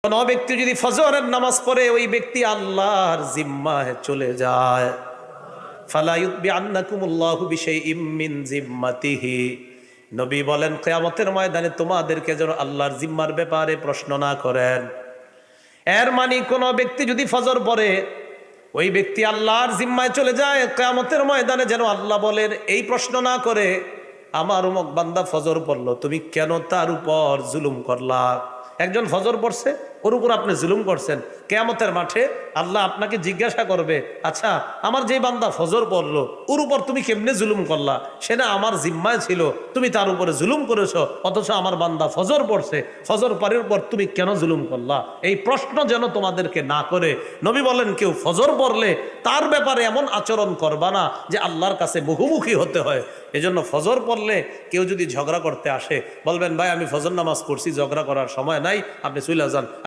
কোন ব্যক্তি যদি ফজরের নামাজ পড়ে ওই ব্যক্তি আল্লাহর জিম্মায় চলে যায়, ফালা ইউতবিআন্নাকুমুল্লাহু বিশাইইম মিন জিম্মাতিহি। নবী বলেন কিয়ামতের ময়দানে তোমাদেরকে যেন আল্লাহর জিম্মার ব্যাপারে প্রশ্ন না করেন। এর মানে কোন ব্যক্তি যদি ফজর পড়ে ওই ব্যক্তি আল্লাহর জিম্মায় চলে যায়, কিয়ামতের ময়দানে যেন আল্লাহ বলেন এই প্রশ্ন না করে, আমার অমুক বান্দা ফজর পড়লো, তুমি কেন তার উপর জুলুম করলা? একজন ফজর পড়ছে, ওর উপর আপনি জুলুম করছেন। কিয়ামতের মাঠে আল্লাহ আপনাকে জিজ্ঞাসা করবে, আচ্ছা আমার যে বান্দা ফজর পড়লো ওর উপর তুমি কেমনে জুলুম করলা? সে না আমার জিম্মায় ছিল, তুমি তার উপরে জুলুম করেছো, অথচ আমার বান্দা ফজর পড়ছে, ফজর পরের পর তুমি কেন জুলুম করলা? এই প্রশ্ন যেন তোমাদেরকে না করে। নবী বলেন কেউ ফজর পড়লে তার ব্যাপারে এমন আচরণ করবা না যে আল্লাহর কাছে মুখোমুখি হতে হয়। এজন্য ফজর পড়লে কেউ যদি ঝগড়া করতে আসে বলবেন, ভাই আমি ফজর নামাজ পড়ছি, ঝগড়া করার সময় নাই, আপনি চলে যান।